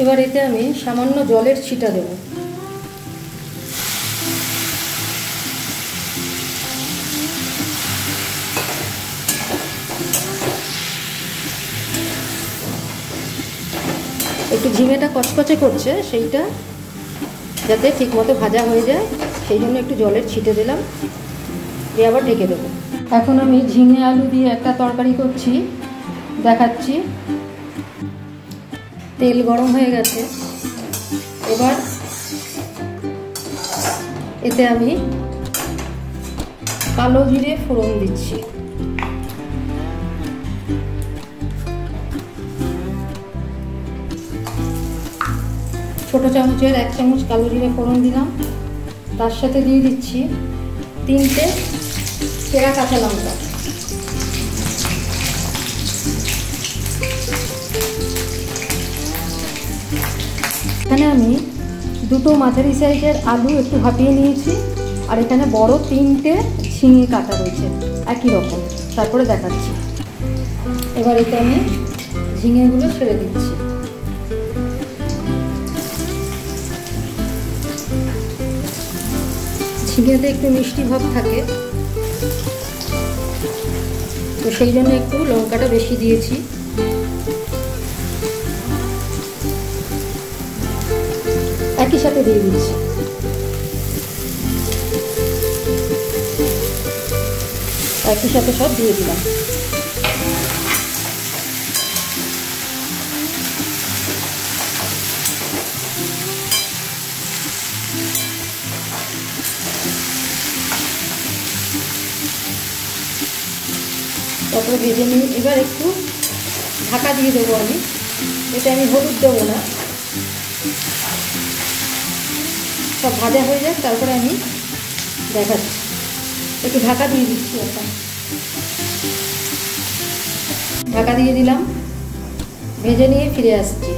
এবার এতে আমি সামান্য জলের ছিটা দেব। একটু ঝিঙেটা কচকচে করছে, সেইটা যাতে ঠিকমতো ভাজা হয়ে যায় সেই জন্য একটু জলের ছিটে দিলাম, দিয়ে আবার ঢেকে দেবো। এখন আমি ঝিঙে আলু দিয়ে একটা তরকারি করছি, দেখাচ্ছি। তেল গরম হয়ে গেছে, এবার এতে আমি কালো জিরে ফোড়ন দিচ্ছি। ছোটো চামচের 1 চামচ কালো জিরে ফোড়ন দিলাম, তার সাথে দিয়ে দিচ্ছি 3টে চেরা কাঁচা লঙ্কা। এখানে আমি 2টো মাঝারি সাইজের আলু একটু ভাপিয়ে নিয়েছি, আর এখানে বড় 3টে ঝিঙে কাটা রয়েছে একই রকম, তারপরে দেখাচ্ছি। এবার এতে আমি ঝিঙেগুলো ছেড়ে দিচ্ছি। ঝিঙেতে একটু মিষ্টি ভাব থাকে, তো সেই জন্য একটু লঙ্কাটা বেশি দিয়েছি। একই সাথে দিয়ে দিচ্ছি। একই সাথে সব দিয়ে দিলাম। তারপরে ভেজে নিই। এবার একটু ঢাকা দিয়ে দেবো আমি, এটা আমি হলুদ দেবো না, সব ভাজা হয়ে যাক তারপরে আমি দেখাচ্ছি। একটু ঢাকা দিয়ে দিচ্ছি, এখন ঢাকা দিয়ে দিলাম, ভেজে নিয়ে ফিরে আসছি।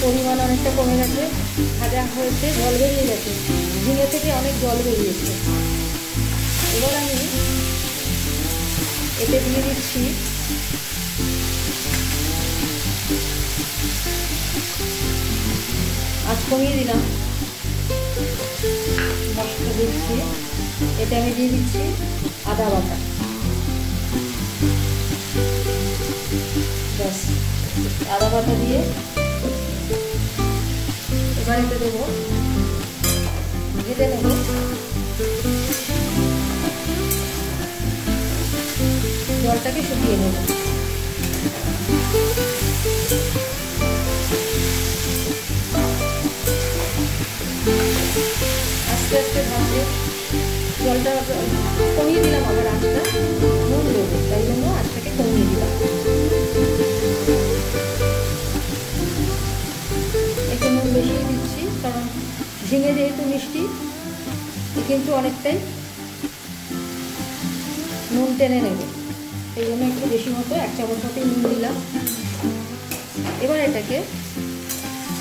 পরিমাণ অনেকটা কমে গেছে, ভাজা হয়েছে, জল বেরিয়ে গেছে, ঝিঙে থেকে অনেক জল বেরিয়েছে। এবার আমি এতে দিয়ে দিচ্ছি আঁচ কমিয়ে দিলাম, মশলা দিচ্ছি। এতে আমি দিয়ে দিচ্ছি আদা বাটা, ব্যাস আদা বাটা দিয়ে এবার এতে দেবো, ভেজে নেব। জলটাকে শুকিয়ে নেব। আস্তে আস্তে ভাজবে, জলটা কমিয়ে দিলাম, আবার আঁচটা নুন দেবো, তাই জন্য আঁচটাকে কমিয়ে দিলাম। একটু নুন বেশি দিচ্ছি, কারণ ঝিঙে যেহেতু মিষ্টি, কিন্তু অনেকটাই নুন টেনে নেবে, এই জন্য একটু বেশি মতো 1 চামচ মতো নুন দিলাম। এবার এটাকে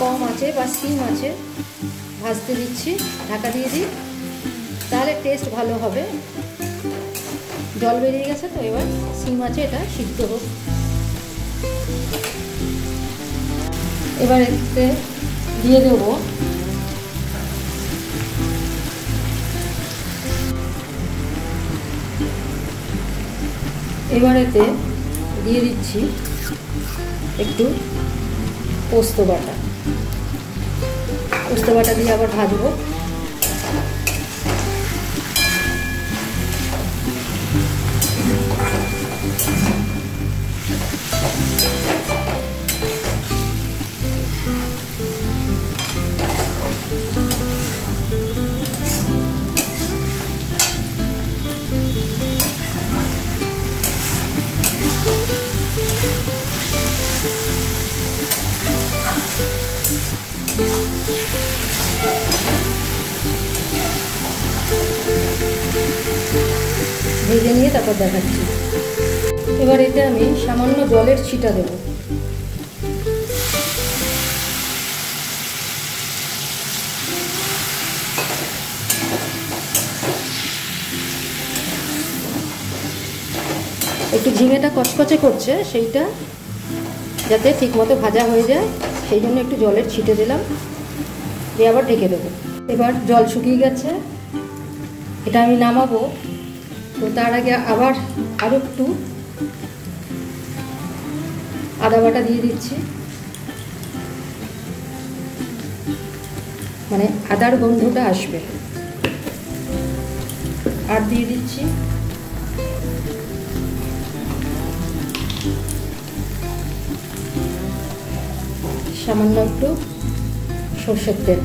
কম আঁচে বা সিম আঁচে ভাজতে দিচ্ছি, ঢাকা দিয়ে দিই, তাহলে টেস্ট ভালো হবে। জল বেরিয়ে গেছে, তো এবার সিম আঁচে এটা সিদ্ধ হোক। এবার এতে দিয়ে দেবো এতে দিয়ে দিচ্ছি একটু পোস্ত বাটা। পোস্ত বাটা দিয়ে আবার ভাজবো। ভেজে নিয়ে তারপর দেখাচ্ছি। এবার এতে আমি সামান্য জলের ছিটা দেব। একটু ঝিঙেটা কচকচে করছে, সেইটা যাতে ঠিকমতো ভাজা হয়ে যায় সেই জন্য একটু জলের ছিটে দিলাম, দিয়ে আবার ঢেকে দেবো। এবার জল শুকিয়ে গেছে, এটা আমি নামাবো। তো তার আগে আবার আরও একটু আদা বাটা দিয়ে দিচ্ছি, মানে আদার গন্ধটা আসবে। আর দিয়ে দিচ্ছি সামান্য একটু সরষের তেল।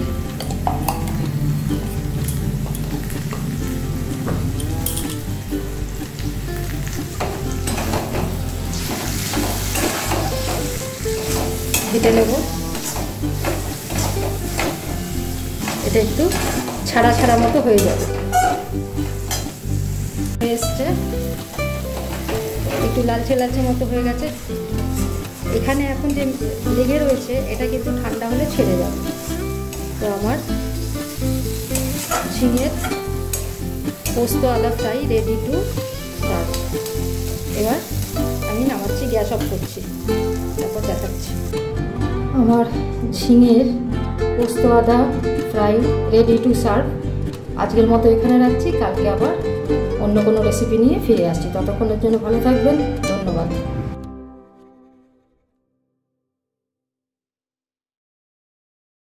ভেজে নেব, এটা একটু ছাড়া ছাড়া মতো হয়ে যাবে। এসছে, একটু লালচে লালচে মতো হয়ে গেছে। এখানে এখন যে লেগে রয়েছে এটা কিন্তু ঠান্ডা হলে ছেড়ে যাবে। তো আমার ঝিঙের পোস্ত আদা ফ্রাই রেডি টু সার্ভ। এবার আমি নামাচ্ছি, গ্যাস অফ করছি, তারপর দেখাচ্ছি। আমার ঝিঙের পোস্ত আদা ফ্রাই রেডি টু সার্ভ। আজকের মতো এখানে রাখছি, কালকে আবার অন্য কোনো রেসিপি নিয়ে ফিরে আসছি। ততক্ষণের জন্য ভালো থাকবেন, ধন্যবাদ।